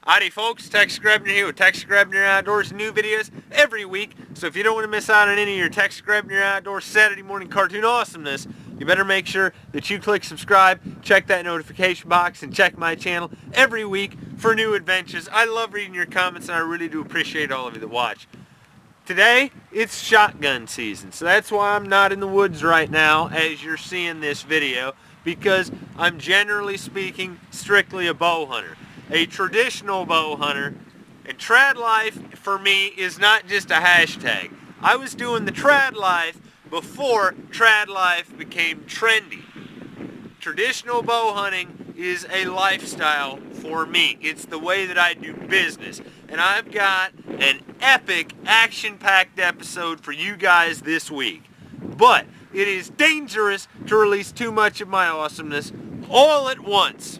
Howdy folks, Tex Grebner here with Tex Grebner Outdoors. New videos every week, so if you don't want to miss out on any of your Tex Grebner Outdoors Saturday morning cartoon awesomeness, you better make sure that you click subscribe, check that notification box, and check my channel every week for new adventures. I love reading your comments, and I really do appreciate all of you that watch. Today, it's shotgun season, so that's why I'm not in the woods right now as you're seeing this video, because I'm generally speaking strictly a bow hunter, a traditional bow hunter, and TradLife for me is not just a hashtag. I was doing the TradLife before TradLife became trendy. Traditional bow hunting is a lifestyle for me. It's the way that I do business. And I've got an epic action-packed episode for you guys this week. But it is dangerous to release too much of my awesomeness all at once.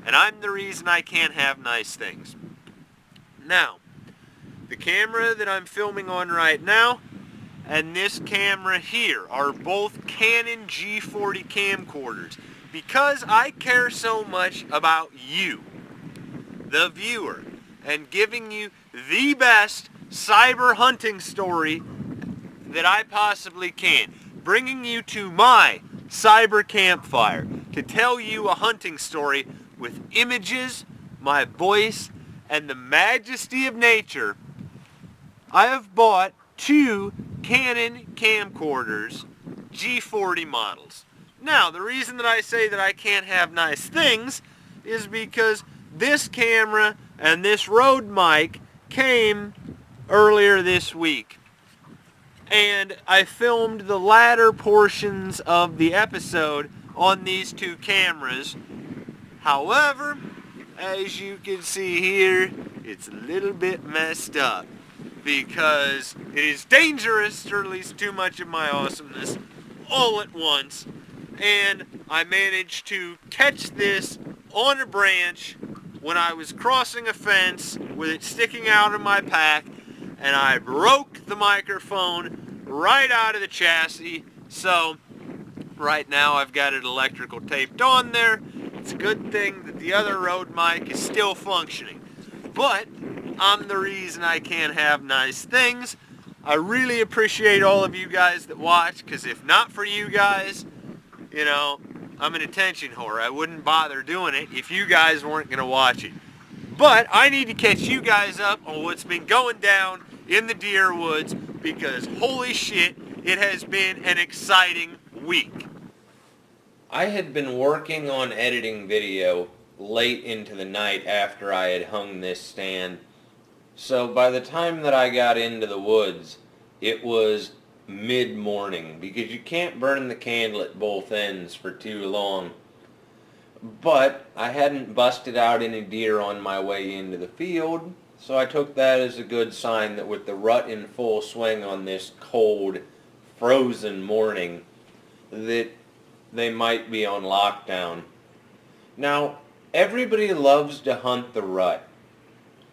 And I'm the reason I can't have nice things. Now, the camera that I'm filming on right now and this camera here are both Canon G40 camcorders because I care so much about you, the viewer, and giving you the best cyber hunting story that I possibly can, bringing you to my cyber campfire to tell you a hunting story with images, my voice, and the majesty of nature. I have bought two Canon camcorders, G40 models. Now, the reason that I say that I can't have nice things is because this camera and this Rode mic came earlier this week. And I filmed the latter portions of the episode on these two cameras. However, as you can see here, it's a little bit messed up because it is dangerous to release too much of my awesomeness all at once. And I managed to catch this on a branch when I was crossing a fence with it sticking out of my pack, and I broke the microphone right out of the chassis. So right now I've got it electrical taped on there. It's a good thing that the other Rode mic is still functioning. But I'm the reason I can't have nice things. I really appreciate all of you guys that watch, because if not for you guys, you know, I'm an attention whore. I wouldn't bother doing it if you guys weren't going to watch it. But I need to catch you guys up on what's been going down in the deer woods, because holy shit, it has been an exciting week. I had been working on editing video late into the night after I had hung this stand. So by the time that I got into the woods, it was mid-morning, because you can't burn the candle at both ends for too long. But I hadn't busted out any deer on my way into the field, so I took that as a good sign that with the rut in full swing on this cold, frozen morning, that they might be on lockdown. Now, everybody loves to hunt the rut,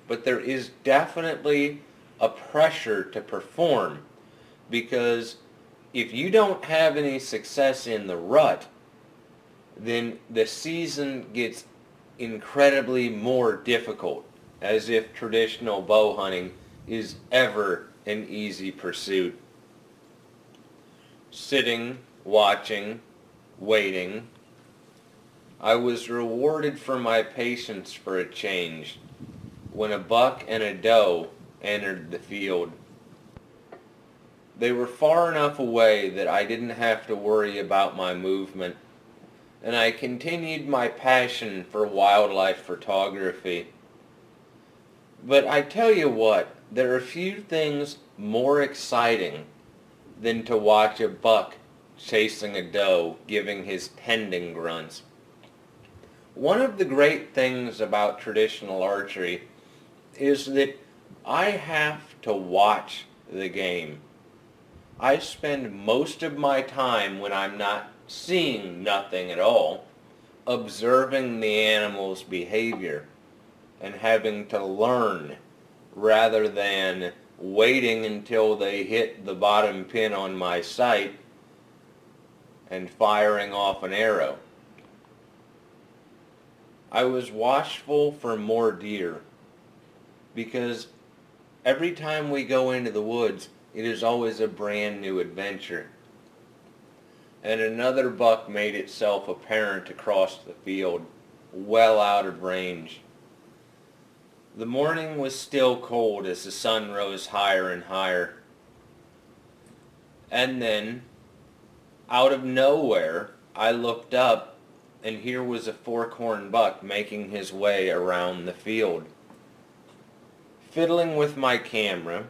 but there is definitely a pressure to perform, because if you don't have any success in the rut, then the season gets incredibly more difficult, as if traditional bow hunting is ever an easy pursuit. Sitting, watching, waiting, I was rewarded for my patience for a change when a buck and a doe entered the field. They were far enough away that I didn't have to worry about my movement, and I continued my passion for wildlife photography. But I tell you what, there are few things more exciting than to watch a buck chasing a doe giving his tending grunts. One of the great things about traditional archery is that I have to watch the game. I spend most of my time, when I'm not seeing nothing at all, observing the animal's behavior and having to learn rather than waiting until they hit the bottom pin on my sight and firing off an arrow. I was watchful for more deer because every time we go into the woods, it is always a brand new adventure. And another buck made itself apparent across the field, well out of range. The morning was still cold as the sun rose higher and higher. And then, out of nowhere, I looked up, and here was a forkhorn buck making his way around the field. Fiddling with my camera,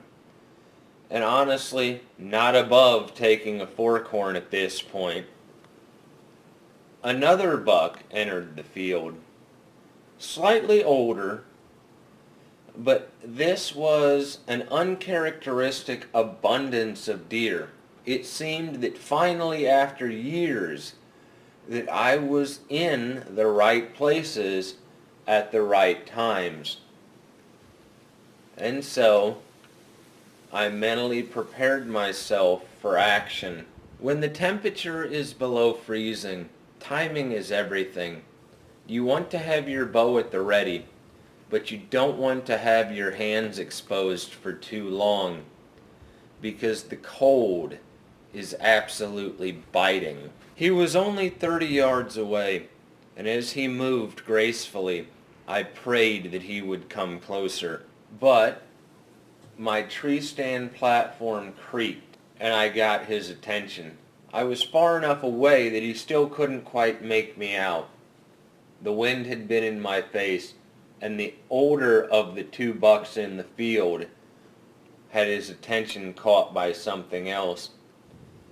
and honestly not above taking a forkhorn at this point, another buck entered the field. Slightly older, but this was an uncharacteristic abundance of deer. It seemed that finally, after years, that I was in the right places at the right times. And so, I mentally prepared myself for action. When the temperature is below freezing, timing is everything. You want to have your bow at the ready, but you don't want to have your hands exposed for too long, because the cold is absolutely biting. He was only 30 yards away, and as he moved gracefully, I prayed that he would come closer. But my tree stand platform creaked, and I got his attention. I was far enough away that he still couldn't quite make me out. The wind had been in my face, and the older of the two bucks in the field had his attention caught by something else.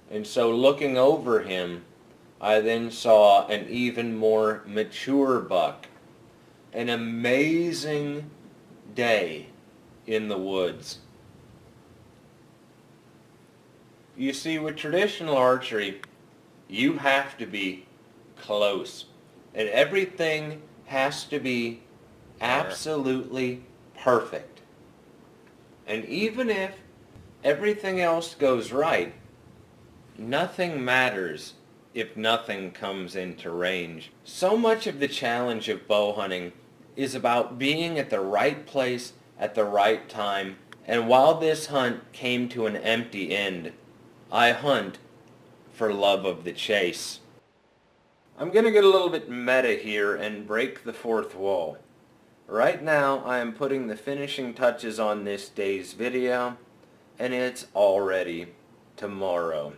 And so looking over him, I then saw an even more mature buck. An amazing day in the woods. You see, with traditional archery, you have to be close, and everything has to be absolutely perfect. And even if everything else goes right, nothing matters if nothing comes into range. So much of the challenge of bow hunting is about being at the right place at the right time, and while this hunt came to an empty end, I hunt for love of the chase. I'm going to get a little bit meta here and break the fourth wall. Right now I am putting the finishing touches on this day's video, and it's already tomorrow.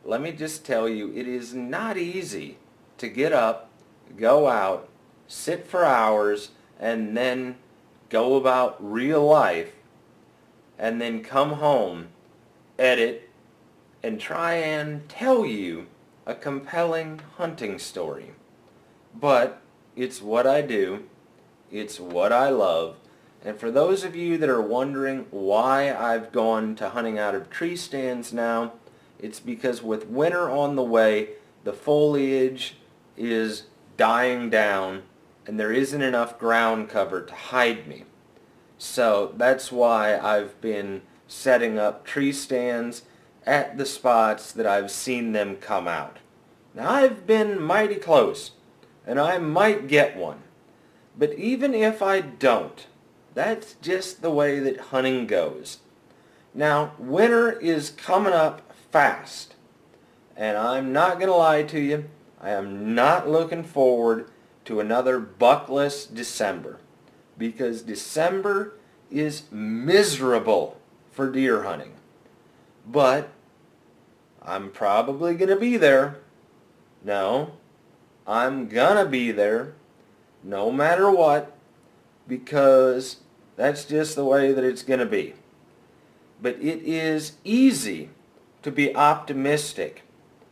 Let me just tell you, it is not easy to get up, go out, sit for hours, and then go about real life, and then come home, edit, and try and tell you a compelling hunting story. But it's what I do, it's what I love, and for those of you that are wondering why I've gone to hunting out of tree stands now, it's because with winter on the way, the foliage is dying down, and there isn't enough ground cover to hide me. So that's why I've been setting up tree stands at the spots that I've seen them come out. Now I've been mighty close, and I might get one. But even if I don't, that's just the way that hunting goes. Now, winter is coming up fast, and I'm not going to lie to you, I am not looking forward to another buckless December, because December is miserable for deer hunting. But I'm probably going to be there. No, I'm going to be there no matter what, because that's just the way that it's going to be. But it is easy to be optimistic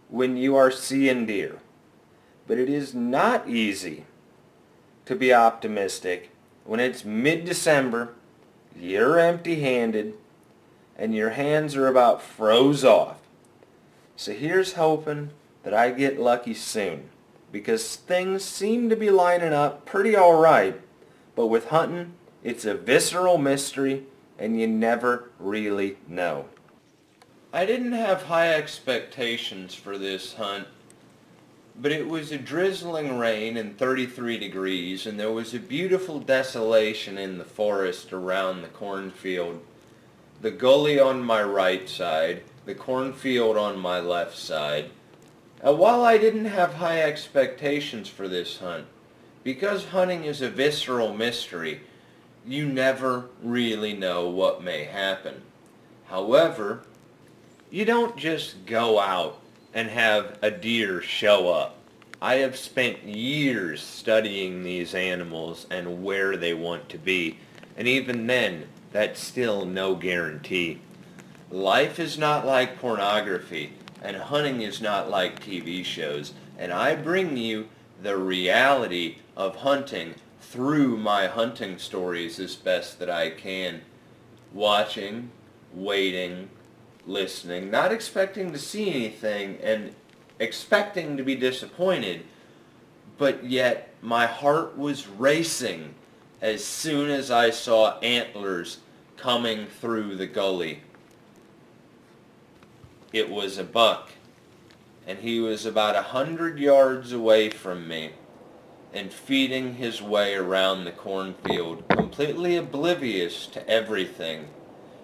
when you are seeing deer. But it is not easy to be optimistic when it's mid-December, you're empty-handed, and your hands are about froze off. So here's hoping that I get lucky soon, because things seem to be lining up pretty alright, but with hunting, it's a visceral mystery, and you never really know. I didn't have high expectations for this hunt, But it was a drizzling rain and 33 degrees, and there was a beautiful desolation in the forest around the cornfield. The gully on my right side, the cornfield on my left side. And while I didn't have high expectations for this hunt, because hunting is a visceral mystery, you never really know what may happen. However, you don't just go out and have a deer show up. I have spent years studying these animals and where they want to be, and even then, that's still no guarantee. Life is not like pornography, and hunting is not like TV shows, and I bring you the reality of hunting through my hunting stories as best that I can. Watching, waiting, listening, not expecting to see anything and expecting to be disappointed, but yet my heart was racing as soon as I saw antlers coming through the gully. It was a buck, and he was about 100 yards away from me and feeding his way around the cornfield, completely oblivious to everything.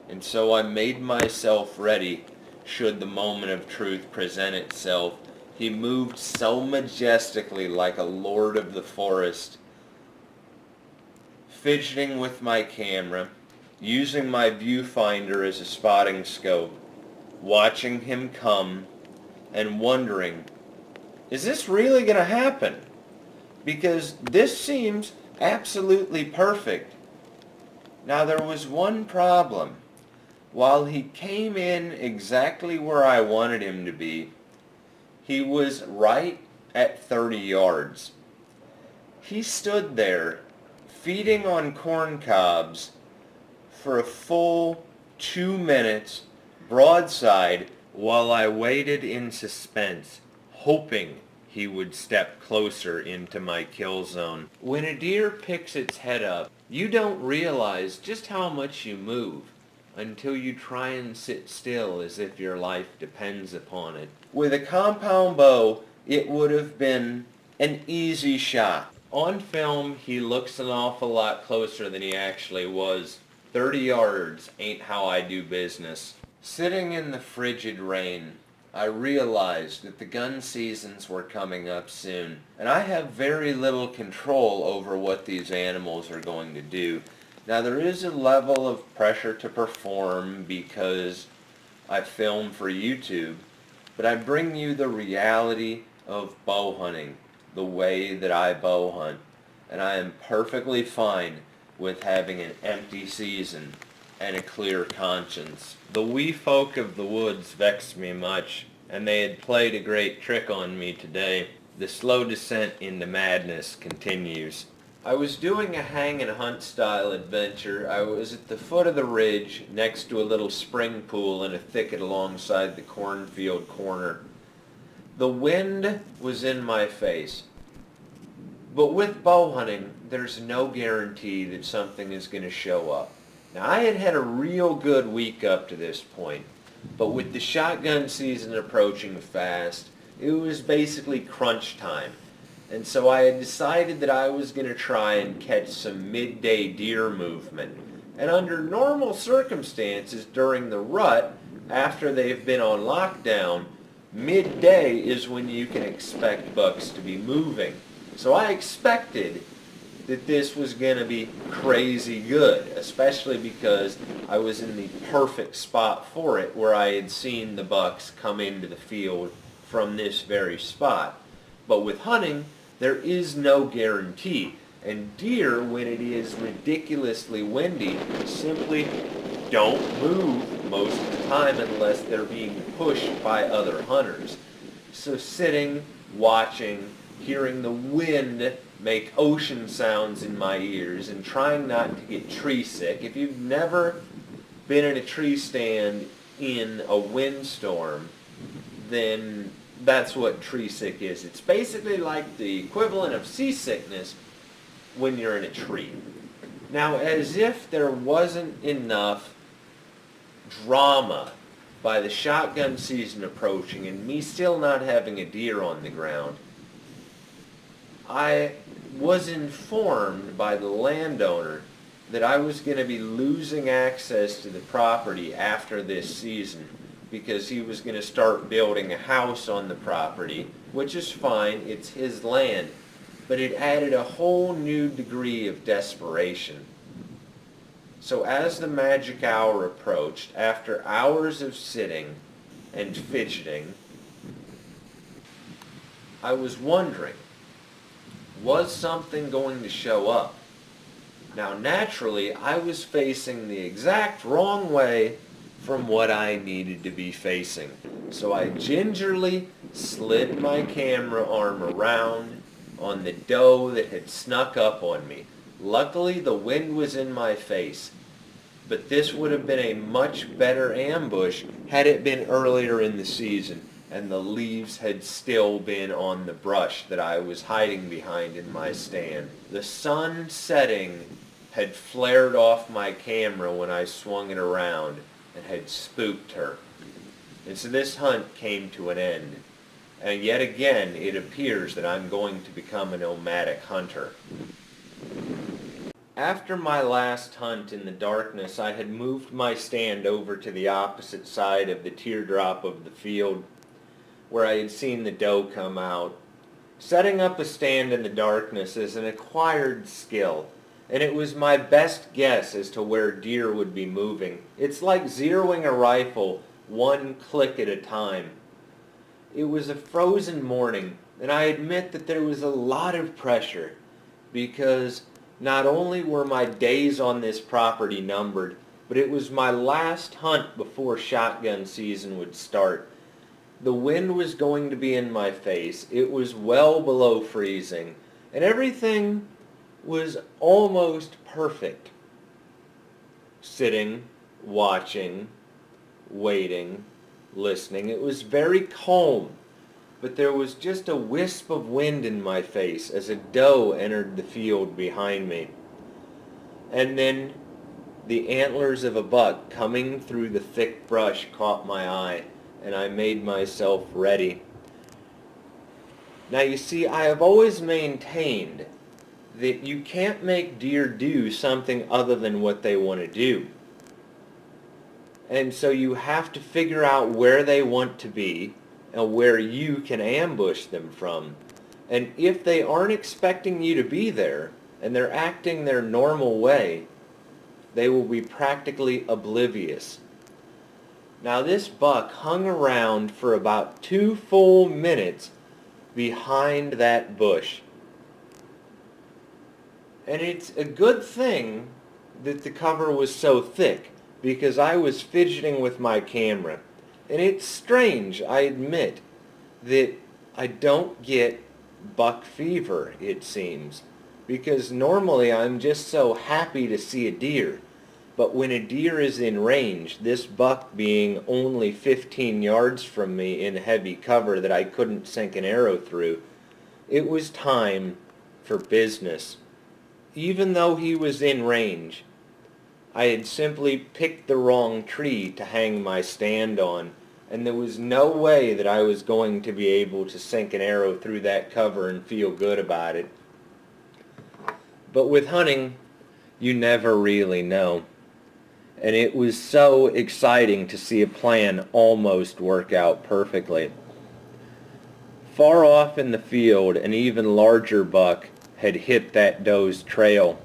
And so I made myself ready should the moment of truth present itself. He moved so majestically like a lord of the forest, fidgeting with my camera, using my viewfinder as a spotting scope, watching him come and wondering, is this really going to happen? Because this seems absolutely perfect. Now there was one problem. While he came in exactly where I wanted him to be, he was right at 30 yards. He stood there feeding on corn cobs for a full 2 minutes broadside while I waited in suspense, hoping he would step closer into my kill zone. When a deer picks its head up, you don't realize just how much you move until you try and sit still as if your life depends upon it. With a compound bow, it would have been an easy shot. On film, he looks an awful lot closer than he actually was. 30 yards ain't how I do business. Sitting in the frigid rain, I realized that the gun seasons were coming up soon, and I have very little control over what these animals are going to do. Now there is a level of pressure to perform because I film for YouTube, but I bring you the reality of bow hunting, the way that I bow hunt, and I am perfectly fine with having an empty season and a clear conscience. The wee folk of the woods vexed me much, and they had played a great trick on me today. The slow descent into madness continues. I was doing a hang and hunt style adventure. I was at the foot of the ridge next to a little spring pool in a thicket alongside the cornfield corner. The wind was in my face. But with bow hunting, there's no guarantee that something is going to show up. Now, I had had a real good week up to this point, but with the shotgun season approaching fast, it was basically crunch time. And so I had decided that I was going to try and catch some midday deer movement. And under normal circumstances during the rut, after they've been on lockdown, midday is when you can expect bucks to be moving. So I expected that this was going to be crazy good, especially because I was in the perfect spot for it where I had seen the bucks come into the field from this very spot. But with hunting, there is no guarantee, and deer, when it is ridiculously windy, simply don't move most of the time unless they're being pushed by other hunters. So sitting, watching, hearing the wind make ocean sounds in my ears, and trying not to get tree sick. If you've never been in a tree stand in a windstorm, then that's what tree sick is. It's basically like the equivalent of seasickness when you're in a tree. Now, as if there wasn't enough drama by the shotgun season approaching and me still not having a deer on the ground, I was informed by the landowner that I was going to be losing access to the property after this season because he was going to start building a house on the property, which is fine, it's his land, but it added a whole new degree of desperation. So as the magic hour approached, after hours of sitting and fidgeting, I was wondering, was something going to show up? Now naturally, I was facing the exact wrong way from what I needed to be facing. So I gingerly slid my camera arm around on the doe that had snuck up on me. Luckily, the wind was in my face, but this would have been a much better ambush had it been earlier in the season and the leaves had still been on the brush that I was hiding behind in my stand. The sun setting had flared off my camera when I swung it around and had spooked her. And so this hunt came to an end. And yet again, it appears that I'm going to become a nomadic hunter. After my last hunt in the darkness, I had moved my stand over to the opposite side of the teardrop of the field where I had seen the doe come out. Setting up a stand in the darkness is an acquired skill, and it was my best guess as to where deer would be moving. It's like zeroing a rifle one click at a time. It was a frozen morning, and I admit that there was a lot of pressure because not only were my days on this property numbered, but it was my last hunt before shotgun season would start. The wind was going to be in my face. It was well below freezing, and everything was almost perfect. Sitting, watching, waiting, listening. It was very calm, but there was just a wisp of wind in my face as a doe entered the field behind me. And then the antlers of a buck coming through the thick brush caught my eye, and I made myself ready. Now you see, I have always maintained that you can't make deer do something other than what they want to do. And so you have to figure out where they want to be and where you can ambush them from. And if they aren't expecting you to be there and they're acting their normal way, they will be practically oblivious. Now this buck hung around for about 2 full minutes behind that bush. And it's a good thing that the cover was so thick, because I was fidgeting with my camera. And it's strange, I admit, that I don't get buck fever, it seems, because normally I'm just so happy to see a deer. But when a deer is in range, this buck being only 15 yards from me in heavy cover that I couldn't sink an arrow through, it was time for business. Even though he was in range, I had simply picked the wrong tree to hang my stand on, and there was no way that I was going to be able to sink an arrow through that cover and feel good about it. But with hunting, you never really know. And it was so exciting to see a plan almost work out perfectly. Far off in the field, an even larger buck had hit that doe's trail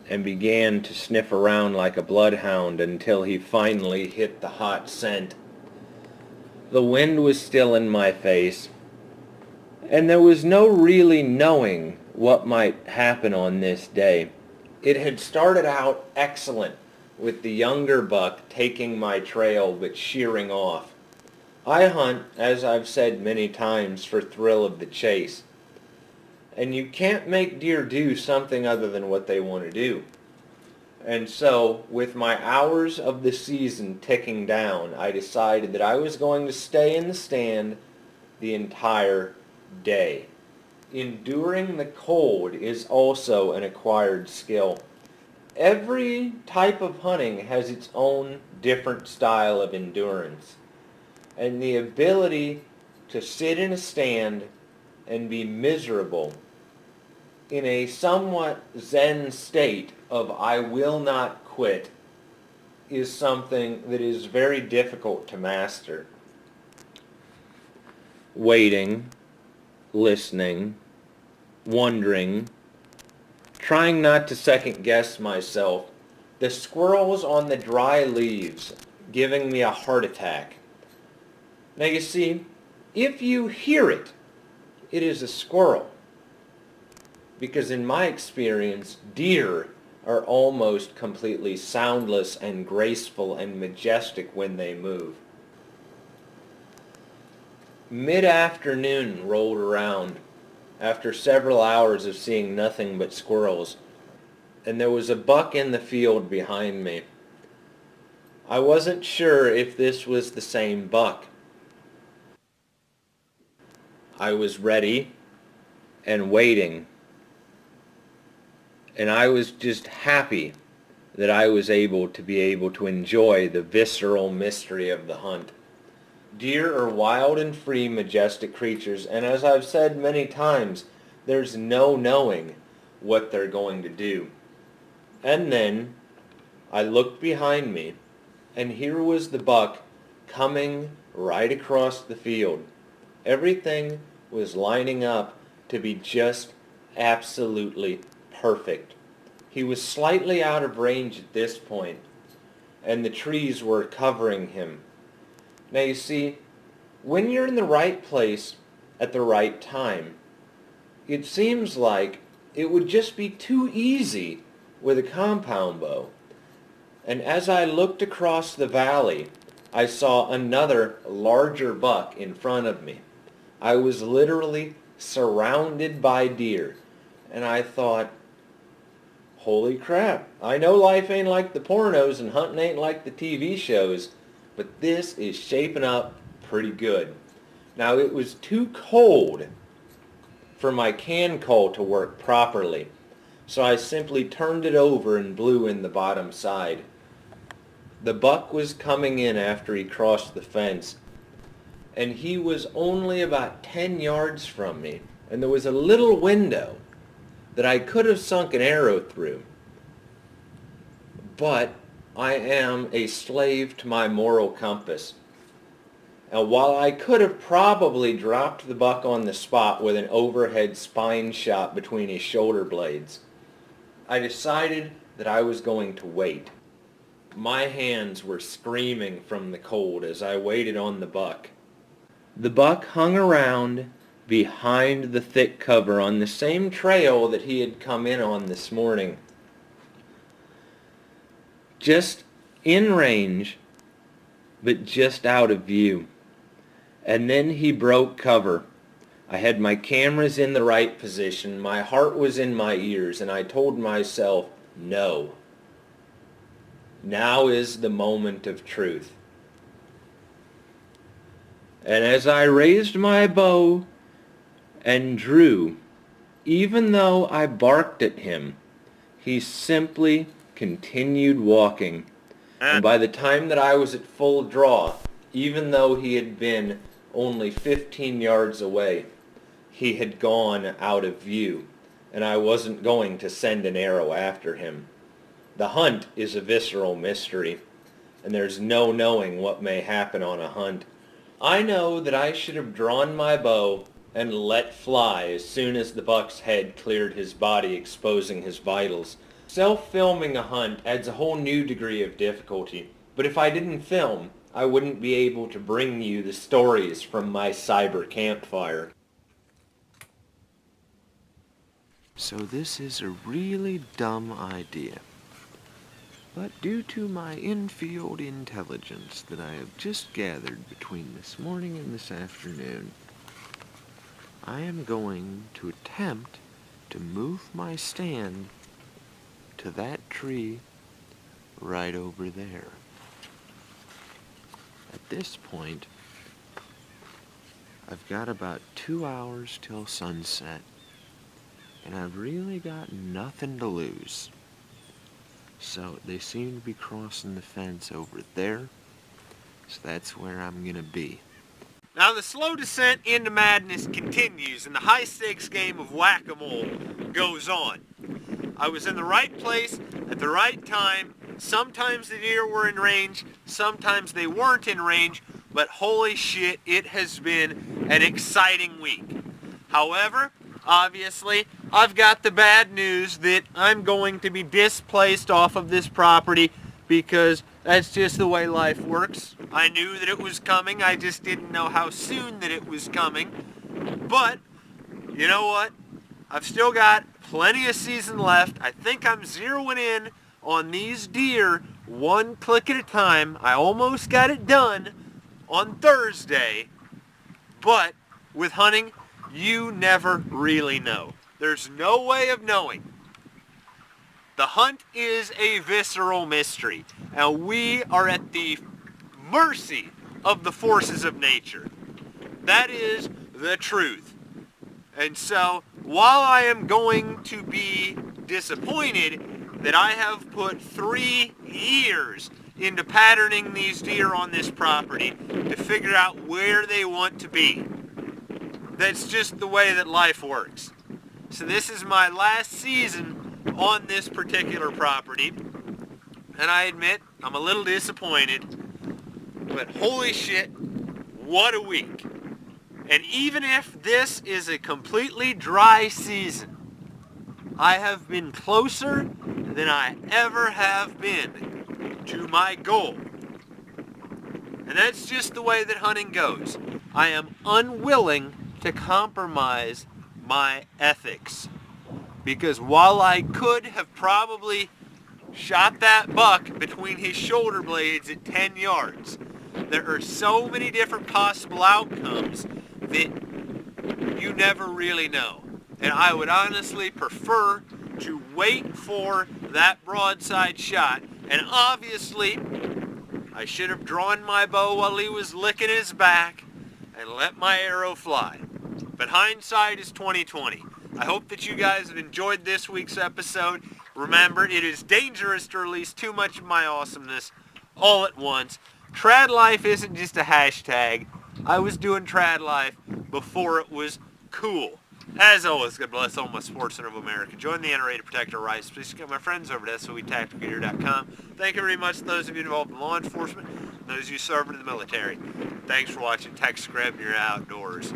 and began to sniff around like a bloodhound until he finally hit the hot scent. The wind was still in my face, and there was no really knowing what might happen on this day. It had started out excellent, with the younger buck taking my trail but shearing off. I hunt, as I've said many times, for thrill of the chase. And you can't make deer do something other than what they want to do. And so, with my hours of the season ticking down, I decided that I was going to stay in the stand the entire day. Enduring the cold is also an acquired skill. Every type of hunting has its own different style of endurance. And the ability to sit in a stand and be miserable in a somewhat zen state of I will not quit is something that is very difficult to master. Waiting, listening, wondering, trying not to second guess myself. The squirrels on the dry leaves giving me a heart attack. Now you see, if you hear it, it is a squirrel. Because in my experience, deer are almost completely soundless and graceful and majestic when they move. Mid-afternoon rolled around after several hours of seeing nothing but squirrels, and there was a buck in the field behind me. I wasn't sure if this was the same buck. I was ready and waiting, and I was just happy that I was able to enjoy the visceral mystery of the hunt. Deer are wild and free, majestic creatures, and as I've said many times, there's no knowing what they're going to do. And then I looked behind me, and here was the buck coming right across the field. Everything was lining up to be just absolutely perfect. He was slightly out of range at this point, and the trees were covering him. Now you see, when you're in the right place at the right time, it seems like it would just be too easy with a compound bow. And as I looked across the valley, I saw another larger buck in front of me. I was literally surrounded by deer, and I thought, holy crap, I know life ain't like the pornos and hunting ain't like the TV shows, but this is shaping up pretty good. Now, it was too cold for my can call to work properly, so I simply turned it over and blew in the bottom side. The buck was coming in after he crossed the fence, and he was only about 10 yards from me, and there was a little window that I could have sunk an arrow through. But I am a slave to my moral compass. And while I could have probably dropped the buck on the spot with an overhead spine shot between his shoulder blades, I decided that I was going to wait. My hands were screaming from the cold as I waited on the buck. The buck hung around behind the thick cover on the same trail that he had come in on this morning. Just in range, but just out of view. And then he broke cover. I had my cameras in the right position, my heart was in my ears, and I told myself, no. Now is the moment of truth. And as I raised my bow and drew, even though I barked at him, he simply continued walking. And by the time that I was at full draw, even though he had been only 15 yards away, he had gone out of view, and I wasn't going to send an arrow after him. The hunt is a visceral mystery, and there's no knowing what may happen on a hunt. I know that I should have drawn my bow and let fly as soon as the buck's head cleared his body, exposing his vitals. Self-filming a hunt adds a whole new degree of difficulty, but if I didn't film, I wouldn't be able to bring you the stories from my cyber campfire. So this is a really dumb idea. But due to my in-field intelligence that I have just gathered between this morning and this afternoon, I am going to attempt to move my stand to that tree right over there. At this point, I've got about 2 hours till sunset, and I've really got nothing to lose. So they seem to be crossing the fence over there, so that's where I'm gonna be. Now the slow descent into madness continues in the high-stakes game of whack-a-mole. goes on. I was in the right place at the right time. Sometimes the deer were in range, sometimes they weren't in range, but holy shit, it has been an exciting week. However, obviously, I've got the bad news that I'm going to be displaced off of this property because that's just the way life works. I knew that it was coming, I just didn't know how soon that it was coming. But, you know what? I've still got plenty of season left. I think I'm zeroing in on these deer one click at a time. I almost got it done on Thursday, but with hunting, you never really know. There's no way of knowing. The hunt is a visceral mystery, and we are at the mercy of the forces of nature. That is the truth. And so, while I am going to be disappointed that I have put 3 years into patterning these deer on this property to figure out where they want to be, that's just the way that life works. So this is my last season on this particular property, and I admit I'm a little disappointed, but holy shit, what a week. And even if this is a completely dry season, I have been closer than I ever have been to my goal. And that's just the way that hunting goes. I am unwilling to compromise my ethics. Because while I could have probably shot that buck between his shoulder blades at 10 yards, there are so many different possible outcomes that you never really know. And I would honestly prefer to wait for that broadside shot. And obviously, I should have drawn my bow while he was licking his back and let my arrow fly. But hindsight is 20/20. I hope that you guys have enjoyed this week's episode. Remember, it is dangerous to release too much of my awesomeness all at once. TradLife isn't just a hashtag. I was doing TradLife before it was cool. As always, God bless all my sports center of America. Join the NRA to protect our rights. Please get my friends over at SOETacticalgear.com. Thank you very much to those of you involved in law enforcement and those of you serving in the military. Thanks for watching Tex Grebner Outdoors.